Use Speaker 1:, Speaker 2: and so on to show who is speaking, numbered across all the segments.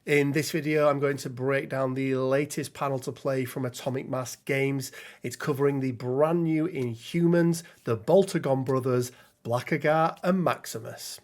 Speaker 1: In this video, I'm going to break down the latest panel to play from Atomic Mass Games. It's covering the brand new Inhumans, the Boltagon brothers, Boltagon and Maximus.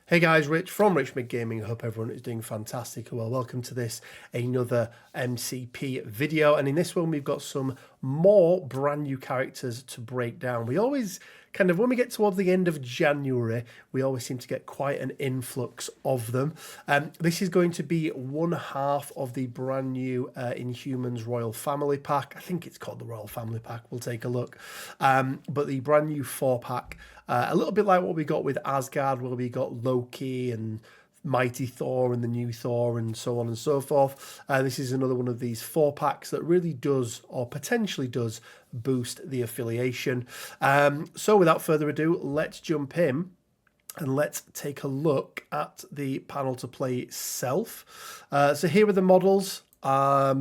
Speaker 1: Hey guys, Rich from Rich Mid Gaming. I hope everyone is doing fantastic. Well, welcome to this, another MCP video. And in this one, we've got some more brand new characters to break down. We always kind of, when we get towards the end of January, we always seem to get quite an influx of them. This is going to be one half of the brand new Inhumans Royal Family Pack. I think it's called the Royal Family Pack. We'll take a look. But the brand new 4-pack, a little bit like what we got with Asgard, where we got Loki and Mighty Thor and the new Thor and so on and so forth. This is another one of these 4-packs that really does, or potentially does, boost the affiliation. So without further ado, let's jump in and let's take a look at the panel to play itself. So here are the models. I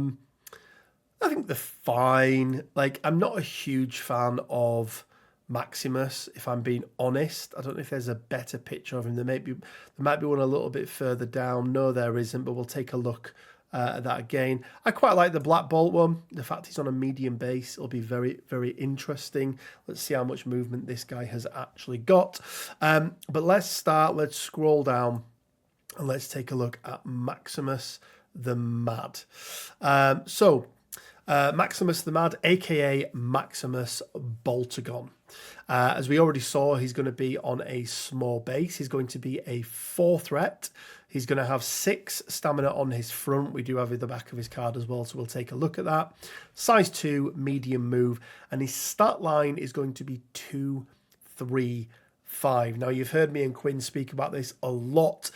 Speaker 1: think they're fine. Like, I'm not a huge fan of Maximus, if I'm being honest. I don't know if there's a better picture of him. There might be one a little bit further down. No, there isn't, but we'll take a look at that again. I quite like the Black Bolt one. The fact he's on a medium base, it'll be very, very interesting. Let's see how much movement this guy has actually got. But let's scroll down and let's take a look at Maximus the Mad. Maximus the Mad, aka Maximus Boltagon. As we already saw, he's going to be on a small base. He's going to be a 4 threat. He's going to have 6 stamina on his front. We do have in the back of his card as well, so we'll take a look at that. Size 2, medium move, and his stat line is going to be 2, 3, 5. Now, you've heard me and Quinn speak about this a lot.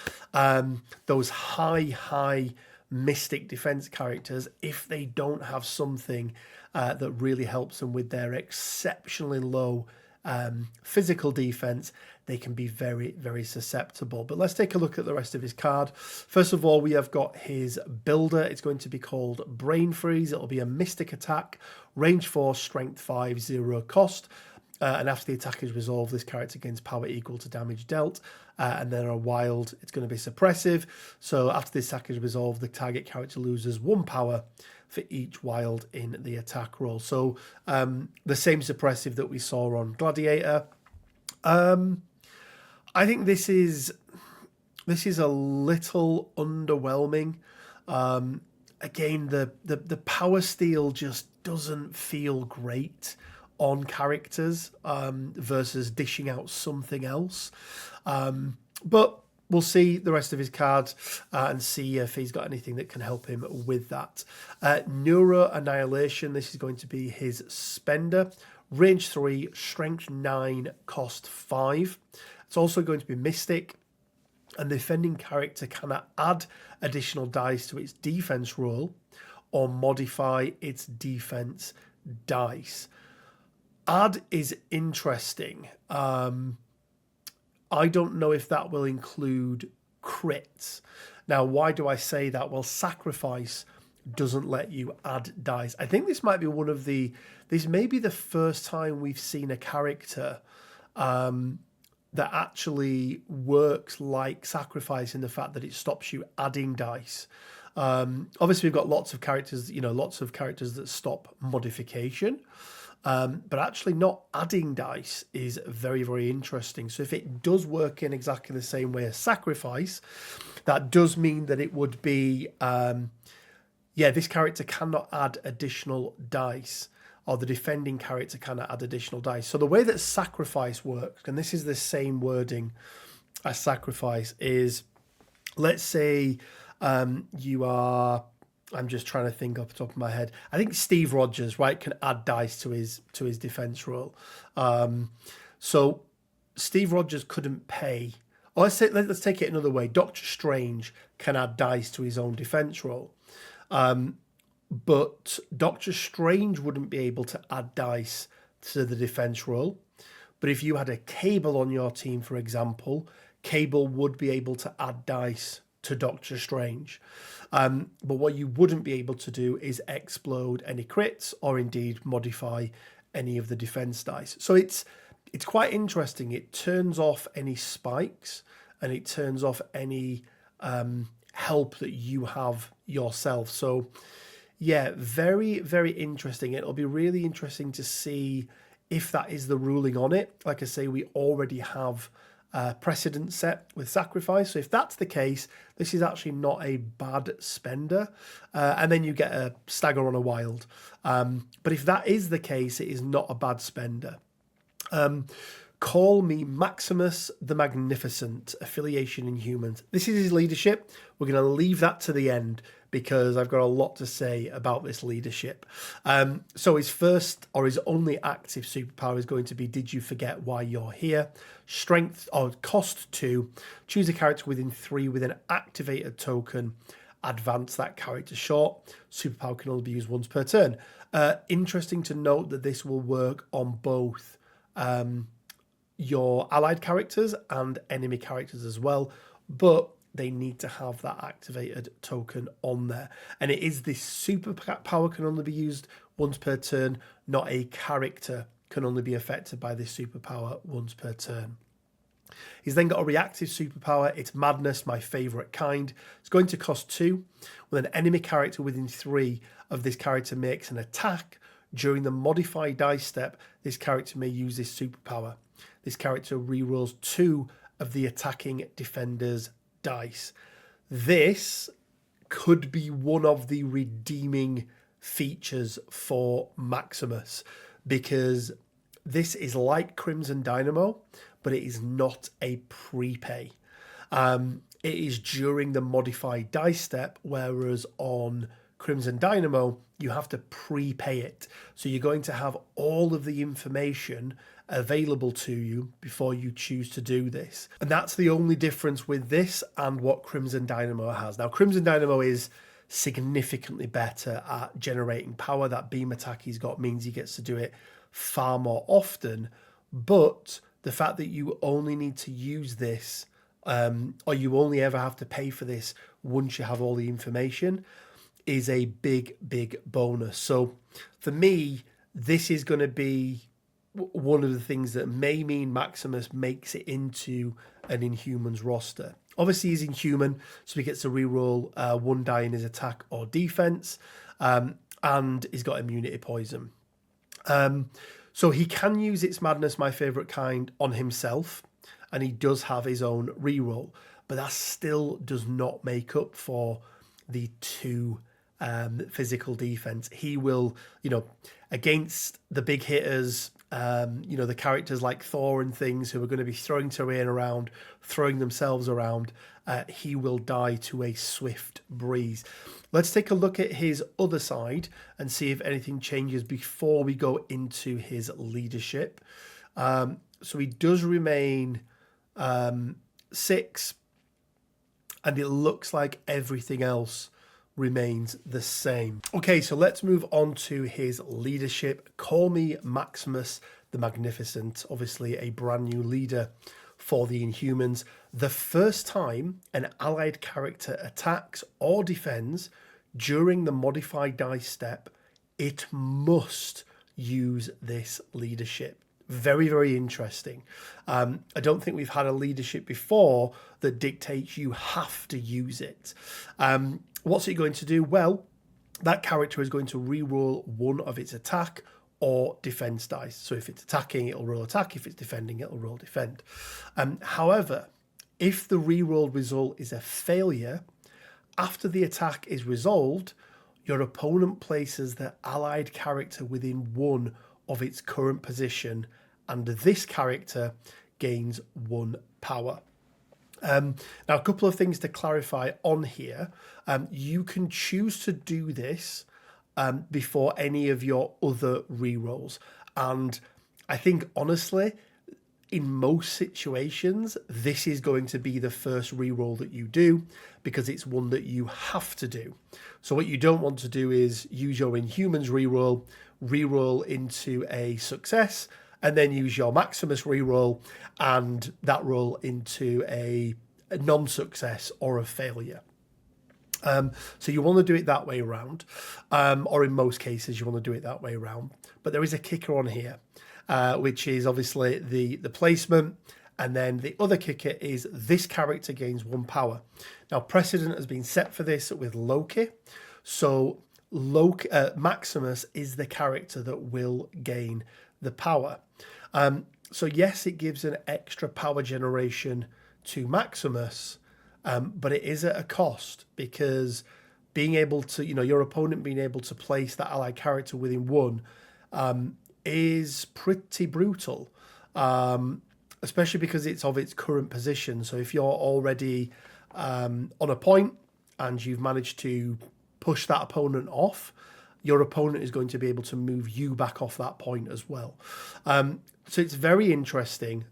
Speaker 1: Those high mystic defense characters, if they don't have something that really helps them with their exceptionally low physical defense, they can be very, very susceptible. But let's take a look at the rest of his card. First of all, we have got his builder. It's going to be called Brain Freeze. It'll be a mystic attack, range 4, strength 5, 0 cost. And after the attack is resolved, this character gains power equal to damage dealt. And then a wild, it's going to be suppressive. So after this attack is resolved, the target character loses 1 power for each wild in the attack roll. So the same suppressive that we saw on Gladiator. I think this is a little underwhelming. Again, the power steal just doesn't feel great on characters versus dishing out something else. But we'll see the rest of his card and see if he's got anything that can help him with that. Neuro Annihilation, this is going to be his spender. Range 3, strength 9, cost 5. It's also going to be mystic. And the defending character cannot add additional dice to its defense roll or modify its defense dice. Add is interesting. I don't know if that will include crits. Now, why do I say that? Well, sacrifice doesn't let you add dice. I think this might be this may be the first time we've seen a character that actually works like sacrifice in the fact that it stops you adding dice. Obviously, we've got lots of characters that stop modification. But actually not adding dice is very, very interesting. So if it does work in exactly the same way as sacrifice, that does mean that it would be, this character cannot add additional dice, or the defending character cannot add additional dice. So the way that sacrifice works, and this is the same wording as sacrifice, is let's say you are... I'm just trying to think off the top of my head. I think Steve Rogers, right, can add dice to his defense roll. So Steve Rogers couldn't pay. Or let's take it another way. Doctor Strange can add dice to his own defense roll. But Doctor Strange wouldn't be able to add dice to the defense roll. But if you had a Cable on your team, for example, Cable would be able to add dice to Doctor Strange. But what you wouldn't be able to do is explode any crits or indeed modify any of the defense dice. So it's quite interesting. It turns off any spikes and it turns off any help that you have yourself. So yeah, very, very interesting. It'll be really interesting to see if that is the ruling on it. Like I say, we already have precedent set with sacrifice. So if that's the case, this is actually not a bad spender. And then you get a stagger on a wild. But if that is the case, it is not a bad spender. Call me Maximus the Magnificent, affiliation Inhumans. This is his leadership. We're going to leave that to the end because I've got a lot to say about this leadership. So his first or his only active superpower is going to be Did You Forget Why You're Here? Strength or cost 2. Choose a character within 3 with an activated token. Advance that character short. Superpower can only be used once per turn. Interesting to note that this will work on both your allied characters and enemy characters as well, but they need to have that activated token on there. And it is this superpower can only be used once per turn, not a character can only be affected by this superpower once per turn. He's then got a reactive superpower. It's Madness, my favourite kind. It's going to cost 2. When an enemy character within 3 of this character makes an attack, during the modify dice step, this character may use this superpower. This character rerolls 2 of the attacking defender's dice. This could be one of the redeeming features for Maximus, because this is like Crimson Dynamo, but it is not a prepay. It is during the modify dice step, whereas on Crimson Dynamo, you have to prepay it. So you're going to have all of the information available to you before you choose to do this. And that's the only difference with this and what Crimson Dynamo has. Now, Crimson Dynamo is significantly better at generating power. That beam attack he's got means he gets to do it far more often. But the fact that you only need to use this, or you only ever have to pay for this once you have all the information, is a big, big bonus. So for me, this is going to be one of the things that may mean Maximus makes it into an Inhumans roster. Obviously, he's Inhuman, so he gets to reroll 1 die in his attack or defense, and he's got immunity poison. So he can use its Madness, my favorite kind, on himself, and he does have his own reroll, but that still does not make up for the 2 physical defense. He will, against the big hitters, the characters like Thor and things who are going to be throwing terrain around, throwing themselves around, he will die to a swift breeze. Let's take a look at his other side and see if anything changes before we go into his leadership. So he does remain 6, and it looks like everything else remains the same. Okay, so let's move on to his leadership. Call me Maximus the Magnificent, obviously a brand new leader for the Inhumans. The first time an allied character attacks or defends during the modify dice step, it must use this leadership. Very, very interesting. I don't think we've had a leadership before that dictates you have to use it. What's it going to do? Well, that character is going to reroll 1 of its attack or defense dice. So if it's attacking, it'll roll attack. If it's defending, it'll roll defend. However, if the reroll result is a failure, after the attack is resolved, your opponent places the allied character within 1 of its current position, and this character gains 1 power. Now, a couple of things to clarify on here. You can choose to do this before any of your other rerolls. And I think, honestly, in most situations, this is going to be the first reroll that you do because it's one that you have to do. So what you don't want to do is use your Inhumans reroll into a success, and then use your Maximus reroll and that roll into a non-success or a failure. So you want to do it that way around, or in most cases you want to do it that way around. But there is a kicker on here, which is obviously the placement. And then the other kicker is this character gains 1 power. Now, precedent has been set for this with Loki. So Maximus is the character that will gain the power. So yes, it gives an extra power generation to Maximus, but it is at a cost, because being able to, your opponent being able to place that allied character within 1 is pretty brutal, especially because it's of its current position. So if you're already on a point and you've managed to push that opponent off, your opponent is going to be able to move you back off that point as well. So it's very interesting.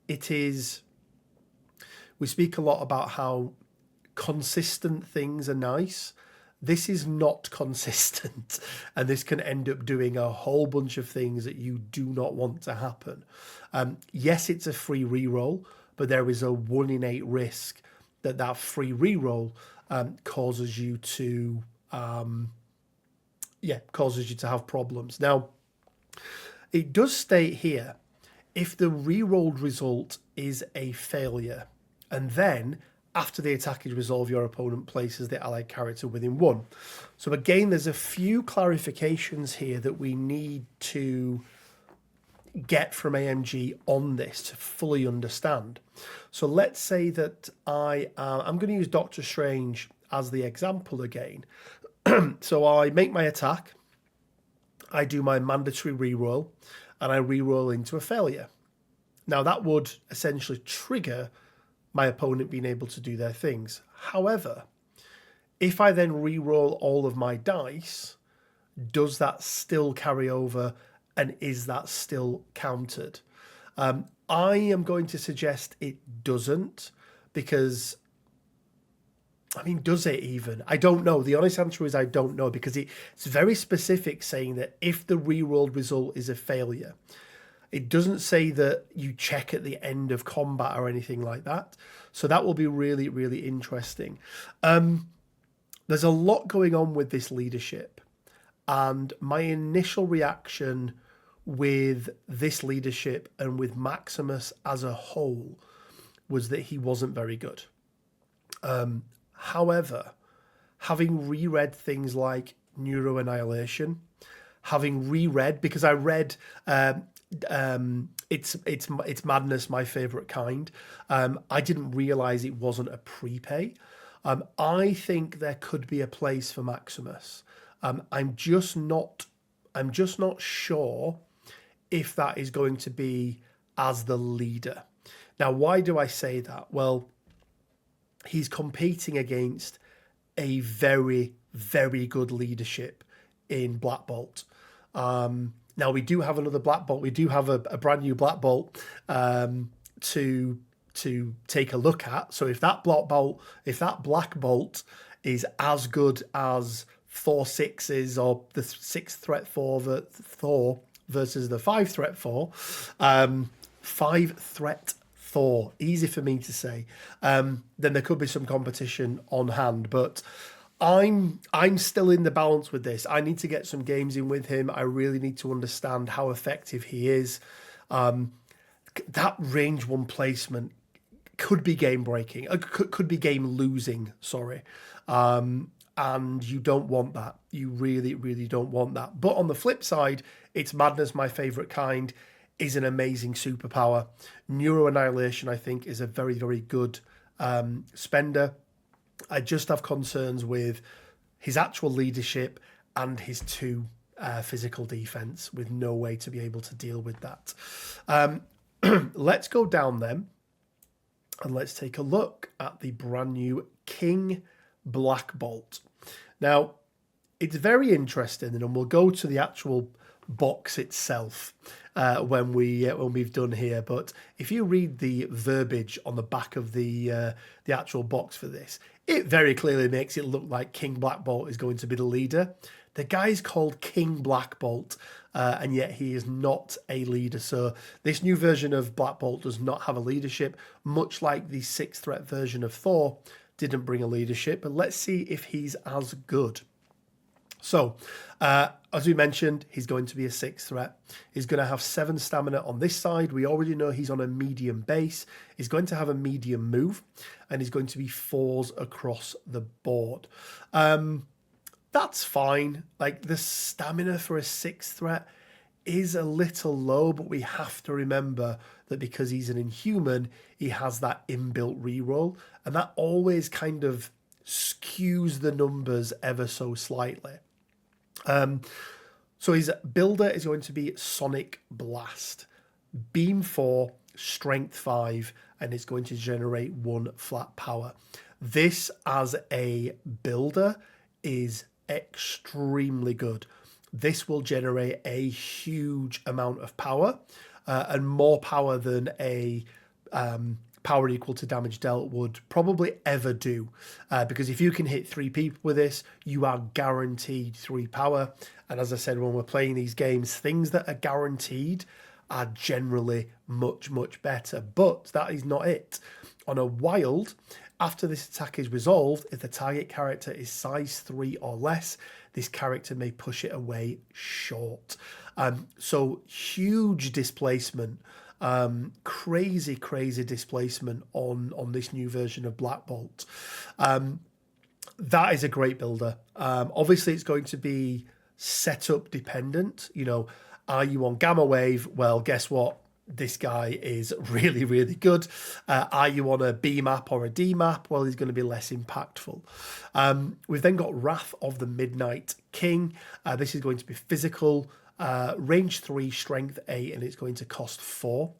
Speaker 1: It is, we speak a lot about how consistent things are nice. This is not consistent, and this can end up doing a whole bunch of things that you do not want to happen. Yes, it's a free reroll, but there is a 1 in 8 risk that free reroll causes you to have problems. Now, it does state here, if the rerolled result is a failure, and then after the attack is resolved, your opponent places the allied character within 1. So again, there's a few clarifications here that we need to get from AMG on this to fully understand. So let's say that I'm going to use Doctor Strange as the example again. So I make my attack, I do my mandatory reroll, and I reroll into a failure. Now that would essentially trigger my opponent being able to do their things. However, if I then reroll all of my dice, does that still carry over, and is that still counted? I am going to suggest it doesn't, because, does it even? I don't know. The honest answer is I don't know, because it's very specific, saying that if the rerolled result is a failure. It doesn't say that you check at the end of combat or anything like that. So that will be really, really interesting. There's a lot going on with this leadership. And my initial reaction with this leadership and with Maximus as a whole was that he wasn't very good. However, having reread things like Neuro Annihilation, having reread, because I read it's Madness, My Favorite Kind. I didn't realize it wasn't a prepay. I think there could be a place for Maximus. I'm just not sure if that is going to be as the leader. Now, why do I say that? Well, he's competing against a very, very good leadership in Black Bolt. Now, we do have another Black Bolt. We do have a brand new Black Bolt to take a look at. So if that Black Bolt is as good as Thor 6 is, or the 6 threat Thor versus the 5 threat Thor, 5 threat Thor, easy for me to say, then there could be some competition on hand. But I'm still in the balance with this. I need to get some games in with him. I really need to understand how effective he is. That range 1 placement could be game breaking, could be game losing, sorry. And you don't want that. You really, really don't want that. But on the flip side, it's Madness, My Favorite Kind is an amazing superpower. Neuro Annihilation, I think, is a very, very good spender. I just have concerns with his actual leadership and his 2 physical defense, with no way to be able to deal with that. Let's go down then, and let's take a look at the brand new King Black Bolt. Now, it's very interesting, and we'll go to the actual box itself when we've done here. But if you read the verbiage on the back of the actual box for this, it very clearly makes it look like King Black Bolt is going to be the leader. The guy's called King Black Bolt, and yet he is not a leader. So this new version of Black Bolt does not have a leadership, much like the 6 threat version of Thor didn't bring a leadership. But let's see if he's as good. So, as we mentioned, he's going to be a 6 threat. He's going to have 7 stamina on this side. We already know he's on a medium base. He's going to have a medium move, and he's going to be 4s across the board. That's fine. Like, the stamina for a 6 threat is a little low, but we have to remember that because he's an Inhuman, he has that inbuilt reroll, and that always kind of skews the numbers ever so slightly. So his builder is going to be Sonic Blast, Beam 4, Strength 5, and it's going to generate 1 flat power. This as a builder is extremely good. This will generate a huge amount of power, and more power than a power equal to damage dealt would probably ever do, because if you can hit 3 people with this, you are guaranteed 3 power. And as I said, when we're playing these games, things that are guaranteed are generally much, much better. But that is not it. On a wild, after this attack is resolved, if the target character is size 3 or less, this character may push it away short. So huge displacement. Crazy displacement on this new version of Black Bolt. That is a great builder. Obviously, it's going to be setup dependent. You know, are you on Gamma Wave? Well, guess what? This guy is really, really good. Are you on a B map or a D map? Well, he's going to be less impactful. We've then got Wrath of the Midnight King. This is going to be physical. Range 3, strength 8, and it's going to cost 4.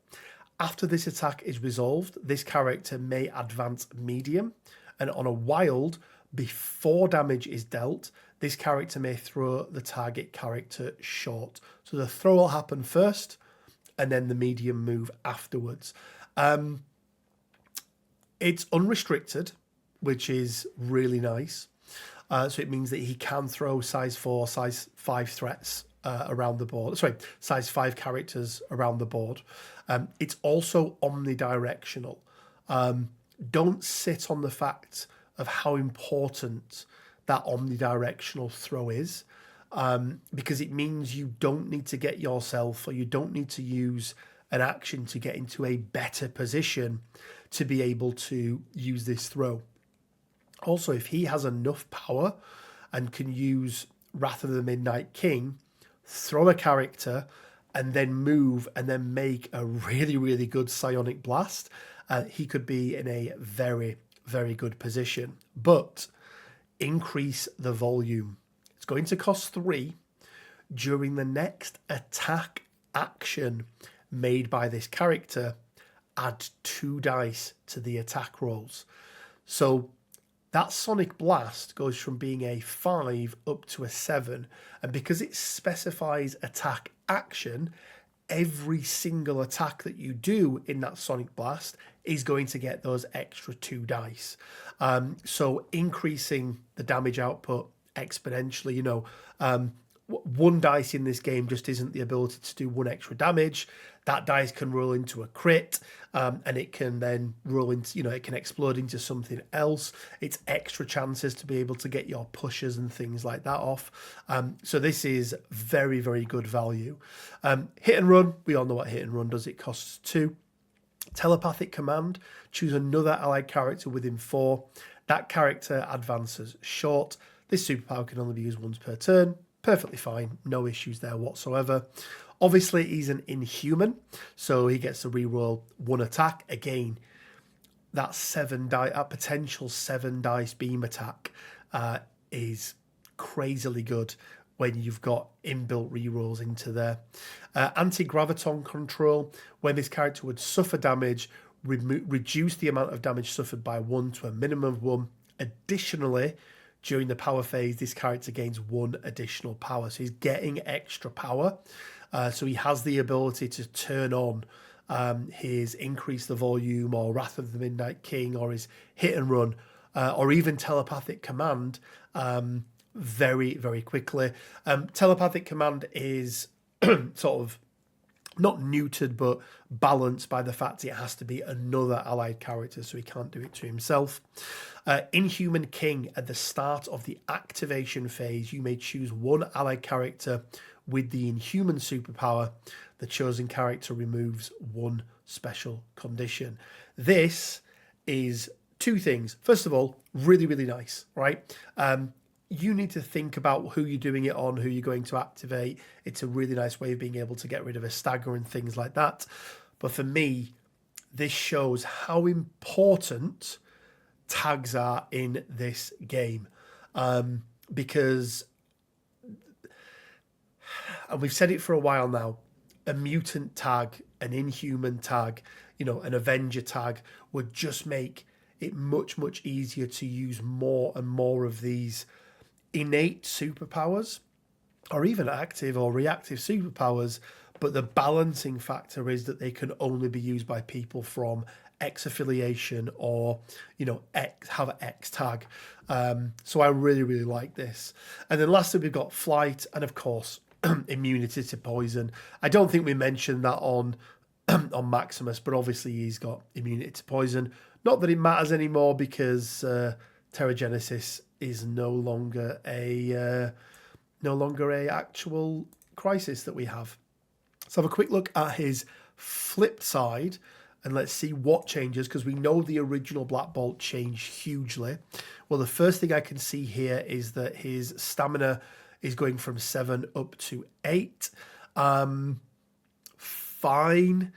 Speaker 1: After this attack is resolved, this character may advance medium, and on a wild, before damage is dealt, this character may throw the target character short. So the throw will happen first, and then the medium move afterwards. It's unrestricted, which is really nice. So it means that he can throw size 4, size 5 threats around the board. Sorry, size 5 characters around the board. It's also omnidirectional. Don't sit on the fact of how important that omnidirectional throw is, because it means you don't need to get yourself, or you don't need to use an action to get into a better position to be able to use this throw. Also, if he has enough power and can use Wrath of the Midnight King, throw a character, and then move, and then make a really, really good psionic blast, he could be in a very, very good position. But increase the volume. It's going to cost 3. During the next attack action made by this character, add 2 dice to the attack rolls. So that Sonic Blast goes from being a 5 up to a 7. And because it specifies attack action, every single attack that you do in that Sonic Blast is going to get those extra 2 dice. So increasing the damage output exponentially. You know, 1 dice in this game just isn't the ability to do 1 extra damage. That dice can roll into a crit, and it can then roll into, you know, it can explode into something else. It's extra chances to be able to get your pushes and things like that off. So this is very, very good value. Hit and run, we all know what hit and run does. It costs 2. Telepathic Command, choose another allied character within 4. That character advances short. This superpower can only be used once per turn. Perfectly fine, no issues there whatsoever. Obviously, he's an Inhuman, so he gets to reroll 1 attack. Again, that potential 7 dice beam attack is crazily good when you've got inbuilt rerolls into there. Anti-graviton control, when this character would suffer damage, reduce the amount of damage suffered by 1 to a minimum of 1. Additionally, during the power phase, this character gains 1 additional power. So he's getting extra power. So he has the ability to turn on his Increase the Volume or Wrath of the Midnight King or his Hit and Run or even Telepathic Command very, very quickly. Telepathic Command is sort of not neutered, but balanced by the fact it has to be another allied character, so he can't do it to himself. Inhuman King, at the start of the activation phase, you may choose one allied character with the Inhuman superpower. The chosen character removes one special condition. This is two things. First of all, really, really nice, right? You need to think about who you're doing it on, who you're going to activate. It's a really nice way of being able to get rid of a stagger and things like that. But for me, this shows how important tags are in this game. Because, and we've said it for a while now, a mutant tag, an Inhuman tag, an Avenger tag would just make it much, much easier to use more and more of these innate superpowers, or even active or reactive superpowers, but the balancing factor is that they can only be used by people from X affiliation or have an X tag. So I really, really like this. And then lastly, we've got flight and of course immunity to poison. I don't think we mentioned that on Maximus, but obviously he's got immunity to poison. Not that it matters anymore because Terrigenesis is no longer a actual crisis that we have. Let's have a quick look at his flip side and let's see what changes, because we know the original Black Bolt changed hugely. Well, the first thing I can see here is that his stamina is going from 7 up to 8. Fine.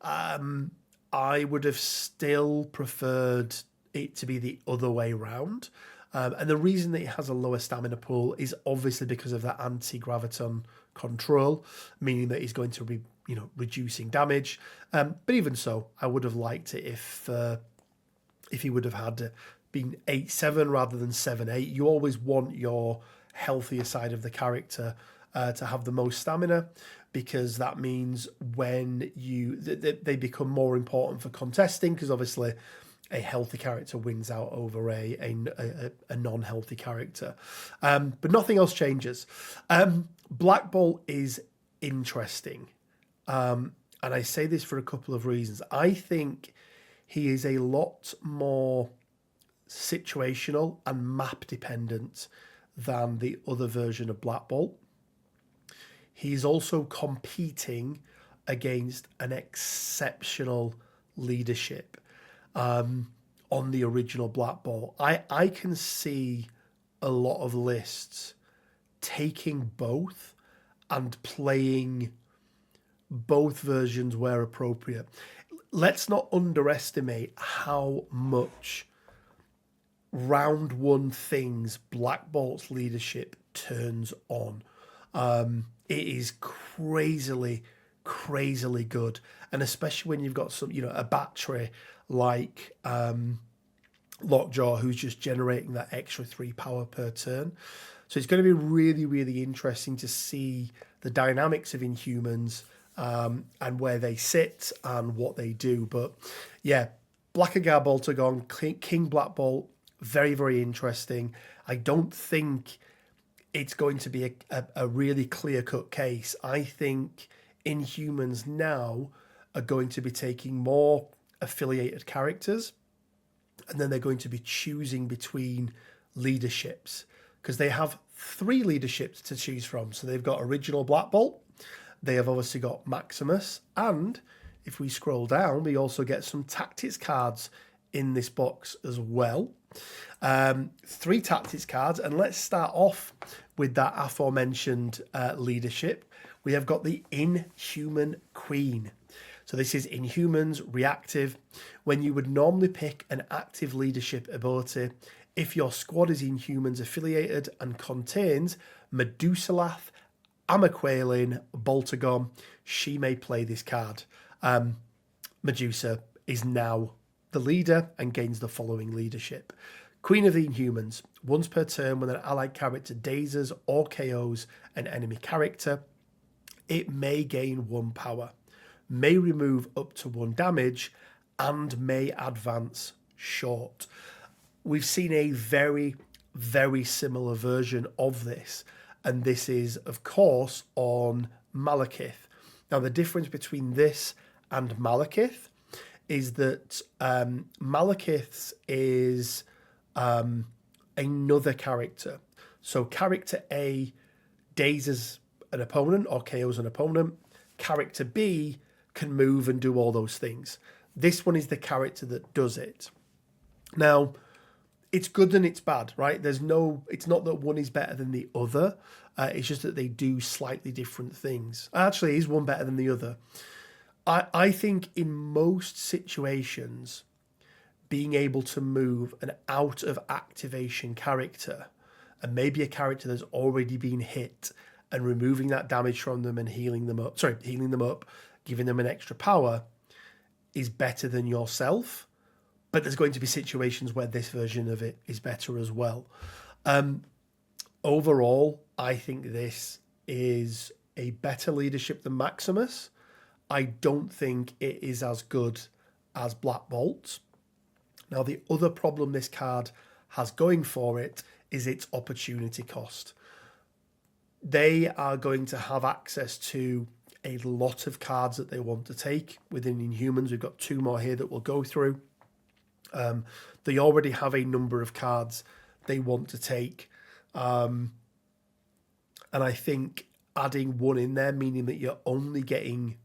Speaker 1: I would have still preferred it to be the other way round. And the reason that it has a lower stamina pool is obviously because of that anti-graviton control, meaning that he's going to be, reducing damage. But even so, I would have liked it if he would have had been 8-7 rather than 7-8. You always want your healthier side of the character to have the most stamina, because that means when they become more important for contesting, because obviously a healthy character wins out over a non-healthy character. But nothing else changes. Black Bolt is interesting. And I say this for a couple of reasons. I think he is a lot more situational and map dependent than the other version of Black Bolt. He's also competing against an exceptional leadership on the original Black Bolt. I can see a lot of lists taking both and playing both versions where appropriate. Let's not underestimate how much round one things Black Bolt's leadership turns on. It is crazily good, and especially when you've got some, a battery like Lockjaw, who's just generating that extra 3 power per turn. So it's going to be really, really interesting to see the dynamics of Inhumans and where they sit and what they do. But yeah, Blackagar Boltagon, King Black Bolt, very, very interesting. I don't think it's going to be a really clear-cut case. I think Inhumans now are going to be taking more affiliated characters, and then they're going to be choosing between leaderships, because they have 3 leaderships to choose from. So they've got original Black Bolt, they have obviously got Maximus, and if we scroll down, we also get some tactics cards in this box as well. 3 tactics cards, and let's start off with that aforementioned leadership. We have got the Inhuman Queen. So this is Inhumans reactive. When you would normally pick an active leadership ability, if your squad is Inhumans affiliated and contains Medusalath, Amaqualine, Boltagon, she may play this card. Medusa is now the leader and gains the following leadership. Queen of the Inhumans. Once per turn, when an allied character dazes or KOs an enemy character, it may gain 1 power, may remove up to 1 damage, and may advance short. We've seen a very, very similar version of this, and this is, of course, on Malekith. Now, the difference between this and Malekith is that Malekith's is another character. So character A dazes an opponent or KOs an opponent. Character B can move and do all those things. This one is the character that does it. Now, it's good and it's bad, right? It's not that one is better than the other. It's just that they do slightly different things. Actually, is one better than the other? I think in most situations, being able to move an out of activation character, and maybe a character that's already been hit, and removing that damage from them and healing them up, giving them an extra power, is better than yourself. But there's going to be situations where this version of it is better as well. Overall, I think this is a better leadership than Maximus. I don't think it is as good as Black Bolt. Now, the other problem this card has going for it is its opportunity cost. They are going to have access to a lot of cards that they want to take within Inhumans. We've got 2 more here that we'll go through. They already have a number of cards they want to take. And I think adding 1 in there, meaning that you're only getting,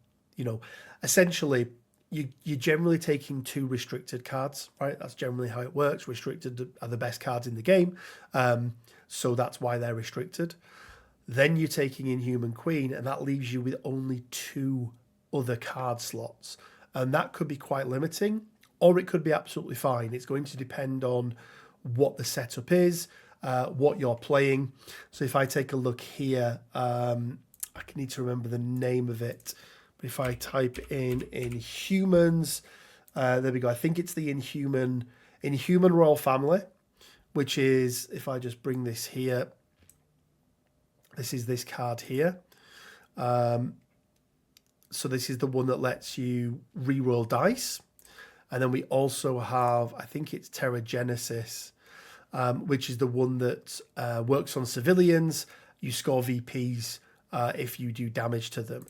Speaker 1: essentially you're generally taking 2 restricted cards, right? That's generally how it works. Restricted are the best cards in the game. So that's why they're restricted. Then you're taking Inhuman Queen, and that leaves you with only 2 other card slots. And that could be quite limiting, or it could be absolutely fine. It's going to depend on what the setup is, what you're playing. So if I take a look here, I need to remember the name of it. But if I type in Inhumans, there we go. I think it's the Inhuman Royal Family, which is, if I just bring this here, this is this card here. So this is the one that lets you reroll dice. And then we also have, I think it's Terra Genesis, which is the one that works on civilians. You score VPs if you do damage to them.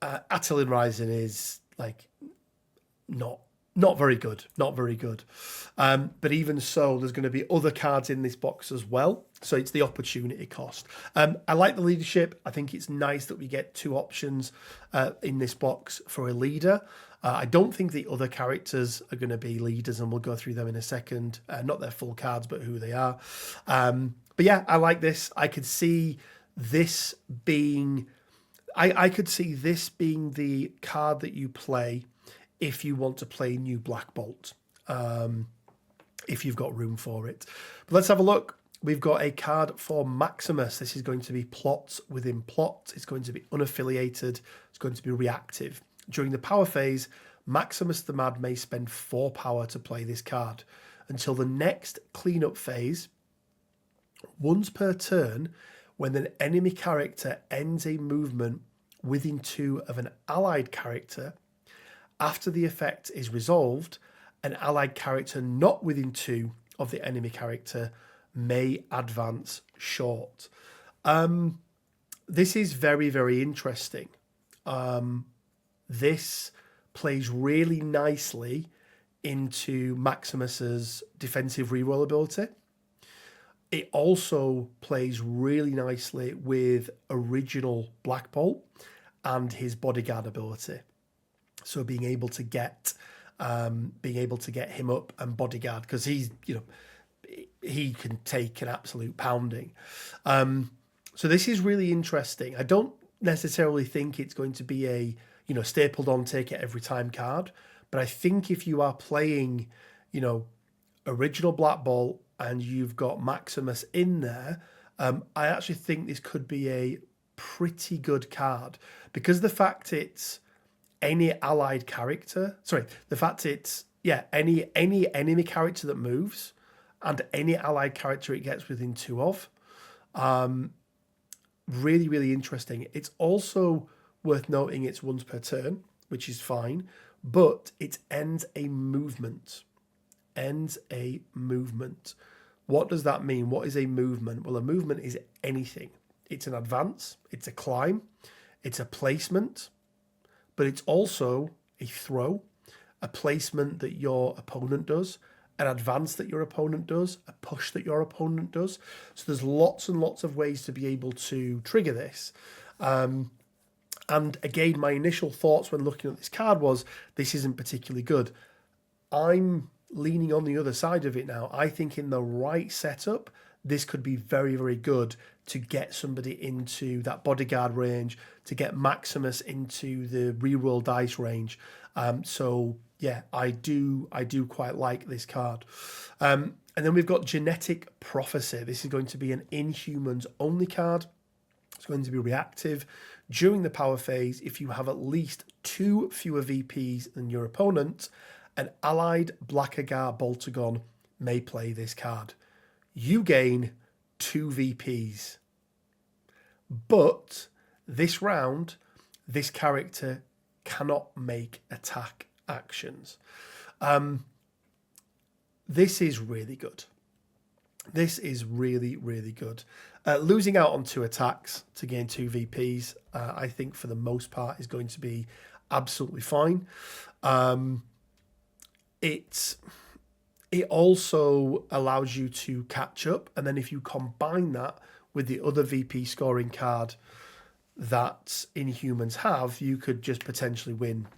Speaker 1: Attilan Rising is not very good, but even so, there's going to be other cards in this box as well, so it's the opportunity cost. I like the leadership. I think it's nice that we get 2 options in this box for a leader. I don't think the other characters are going to be leaders, and we'll go through them in a second. Not their full cards, but who they are. But yeah, I like this. I could see this being the card that you play if you want to play new Black Bolt, if you've got room for it. But let's have a look. We've got a card for Maximus. This is going to be plots within plots. It's going to be unaffiliated. It's going to be reactive. During the power phase, Maximus the Mad may spend 4 power to play this card. Until the next cleanup phase, once per turn, when an enemy character ends a movement within 2 of an allied character, after the effect is resolved, an allied character not within 2 of the enemy character may advance short. This is very, very interesting. This plays really nicely into Maximus's defensive reroll ability. It also plays really nicely with original Black Bolt and his bodyguard ability. So being able to get him up and bodyguard, because he's, he can take an absolute pounding. So this is really interesting. I don't necessarily think it's going to be a, stapled on, take it every time card. But I think if you are playing, original Black Bolt and you've got Maximus in there, I actually think this could be a pretty good card, because the fact it's any allied character, any enemy character that moves and any allied character it gets within 2 of. Really, really interesting. It's also worth noting it's once per turn, which is fine, but it ends a movement. What does that mean? What is a movement? Well, a movement is anything. It's an advance, it's a climb, It's a placement, but it's also a throw, a placement that your opponent does, an advance that your opponent does, a push that your opponent does. So there's lots and lots of ways to be able to trigger this. And again, my initial thoughts when looking at this card was, this isn't particularly good. I'm leaning on the other side of it now. I think in the right setup, this could be very, very good to get somebody into that bodyguard range, to get Maximus into the reroll dice range. So yeah, I do quite like this card. And then we've got Genetic Prophecy. This is going to be an Inhumans only card. It's going to be reactive. During the power phase, if you have at least 2 fewer VPs than your opponent, an allied Blackagar Boltagon may play this card. You gain 2 VPs. But this round, this character cannot make attack actions. This is really good. This is really, really good. Losing out on 2 attacks to gain 2 VPs, I think for the most part is going to be absolutely fine. It also allows you to catch up, and then if you combine that with the other VP scoring card that Inhumans have, you could just potentially win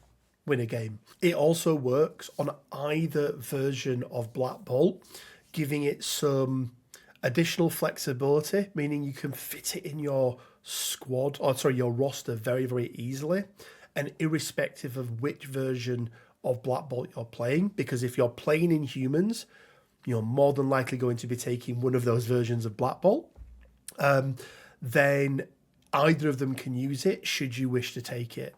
Speaker 1: a game. It also works on either version of Black Bolt, giving it some additional flexibility, meaning you can fit it in your your roster very, very easily, and irrespective of which version of Black Bolt you're playing, because if you're playing Inhumans, you're more than likely going to be taking one of those versions of Black Bolt. Then either of them can use it should you wish to take it.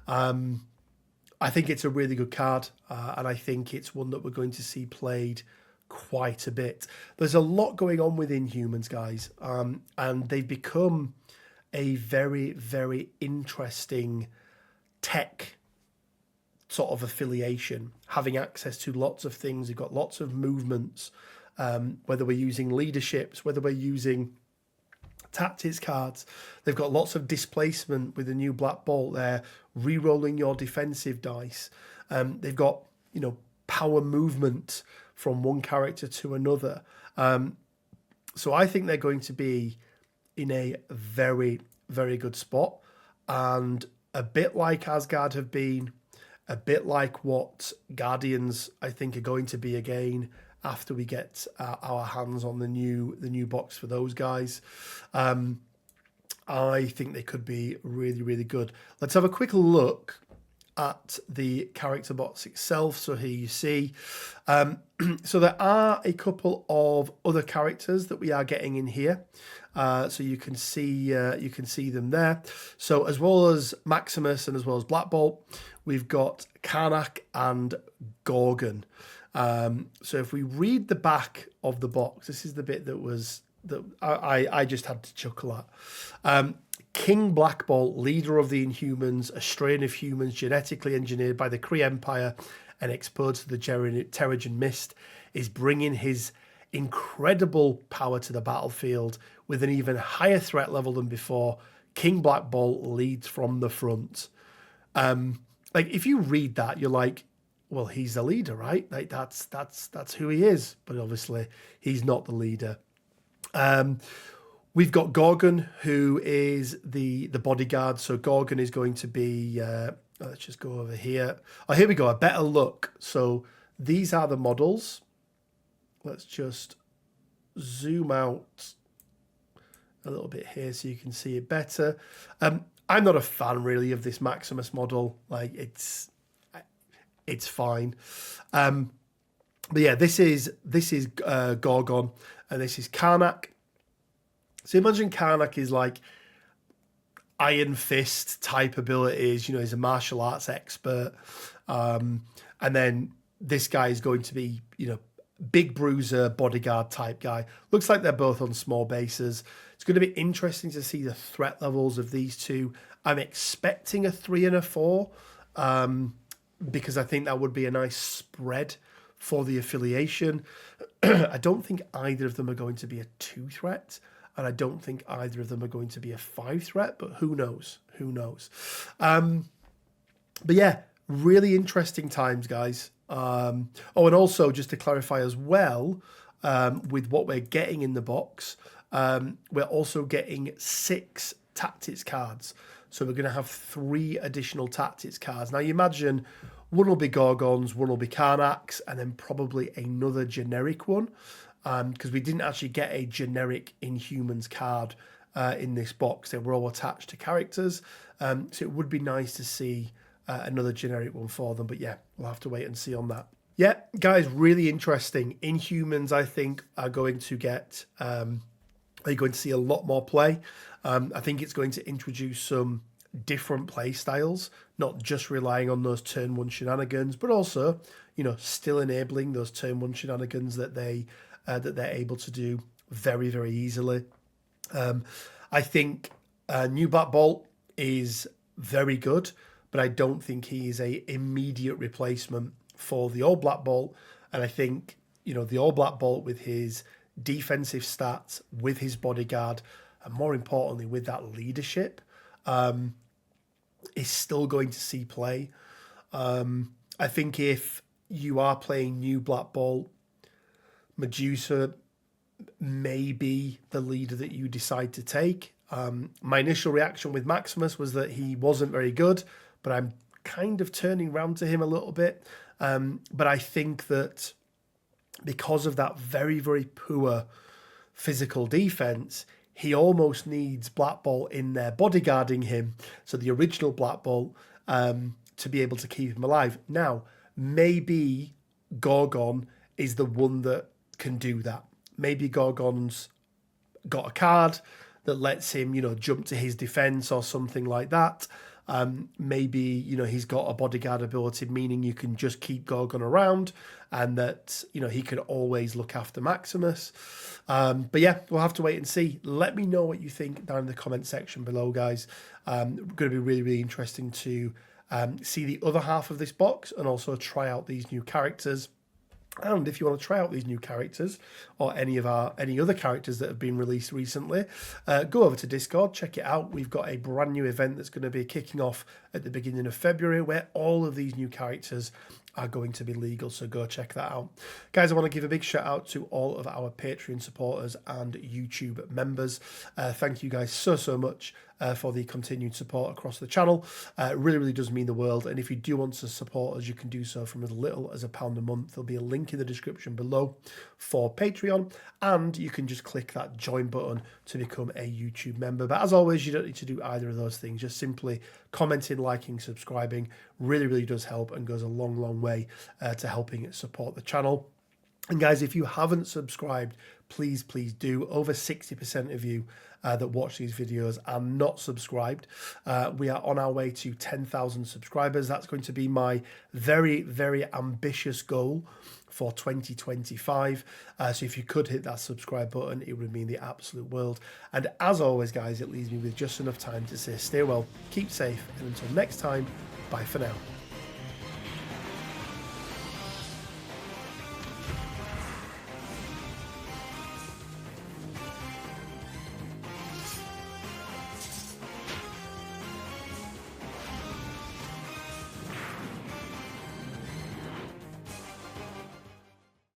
Speaker 1: I think it's a really good card, and I think it's one that we're going to see played quite a bit. There's a lot going on with Inhumans, guys, and they've become a very, very interesting tech sort of affiliation, having access to lots of things. You've got lots of movements, whether we're using leaderships, whether we're using tactics cards. They've got lots of displacement with the new Black Bolt there, re-rolling your defensive dice. They've got, power movement from one character to another. So I think they're going to be in a very, very good spot, and a bit like Asgard have been, a bit like what Guardians I think are going to be again after we get our hands on the new box for those guys. I think they could be really, really good. Let's have a quick look at the character box itself. So here you see, so there are a couple of other characters that we are getting in here. So you can see them there. So as well as Maximus and as well as Black Bolt, we've got Karnak and Gorgon. So if we read the back of the box, this is the bit that I just had to chuckle at. King Black Bolt, leader of the Inhumans, a strain of humans genetically engineered by the Kree Empire and exposed to the Terrigen Mist, is bringing his incredible power to the battlefield with an even higher threat level than before. King Black Bolt leads from the front. Like if you read that, you're like, well, he's the leader, right? Like that's who he is. But obviously, he's not the leader. We've got Gorgon, who is the bodyguard. So Gorgon is going to be. Let's just go over here. Oh, here we go. A better look. So these are the models. Let's just zoom out a little bit here so you can see it better. I'm not a fan really of this Maximus model. Like it's fine. But yeah, this is Gorgon, and this is Karnak. So imagine Karnak is like Iron Fist type abilities. He's a martial arts expert. And then this guy is going to be, big bruiser, bodyguard type guy. Looks like they're both on small bases. It's going to be interesting to see the threat levels of these two. I'm expecting a 3 and a 4 because I think that would be a nice spread for the affiliation. I don't think either of them are going to be a 2 threat. and I don't think either of them are going to be a 5 threat, but who knows? Who knows? But yeah, really interesting times, guys. Oh, and also just to clarify as well, with what we're getting in the box, we're also getting 6 tactics cards. So we're going to have 3 additional tactics cards. Now you imagine one will be Gorgons, one will be Karnaks, and then probably another generic one, because we didn't actually get a generic Inhumans card in this box. They were all attached to characters. So it would be nice to see another generic one for them. But yeah, we'll have to wait and see on that. Yeah, guys, really interesting. Inhumans, I think, are going to get... are going to see a lot more play. I think it's going to introduce some different play styles, not just relying on those turn 1 shenanigans, but also, you know, still enabling those turn 1 shenanigans that they're able to do very, very easily. I think New Black Bolt is very good, but I don't think he is a immediate replacement for the old Black Bolt. And I think, you know, the old Black Bolt with his defensive stats, with his bodyguard, and more importantly with that leadership, is still going to see play. I think if you are playing New Black Bolt, Medusa may be the leader that you decide to take. My initial reaction with Maximus was that he wasn't very good, but I'm kind of turning round to him a little bit. But I think that because of that very, very poor physical defense, he almost needs Black Bolt in there bodyguarding him. So the original Black Bolt, to be able to keep him alive. Now, maybe Gorgon is the one that can do that. Maybe Gorgon's got a card that lets him, you know, jump to his defense or something like that. Maybe, you know, he's got a bodyguard ability, meaning you can just keep Gorgon around and that, you know, he can always look after Maximus. But yeah, we'll have to wait and see. Let me know what you think down in the comment section below, guys. Going to be really, really interesting to see the other half of this box and also try out these new characters. And if you want to try out these new characters or any other characters that have been released recently, go over to Discord, check it out. We've got a brand new event that's going to be kicking off at the beginning of February where all of these new characters are going to be legal, so go check that out. Guys, I want to give a big shout out to all of our Patreon supporters and YouTube members. Thank you guys so much for the continued support across the channel. It really, really does mean the world. And if you do want to support us, you can do so from as little as £1 a month. There'll be a link in the description below for Patreon, and you can just click that join button to become a YouTube member. But as always, you don't need to do either of those things. Just simply commenting, liking, subscribing really, really does help and goes a long, long way to helping support the channel. And guys, if you haven't subscribed, please do. Over 60% of you that watch these videos are not subscribed. We are on our way to 10,000 subscribers. That's going to be my very, very ambitious goal for 2025. So if you could hit that subscribe button, it would mean the absolute world. And as always, guys, it leaves me with just enough time to say stay well, keep safe, and until next time, bye for now.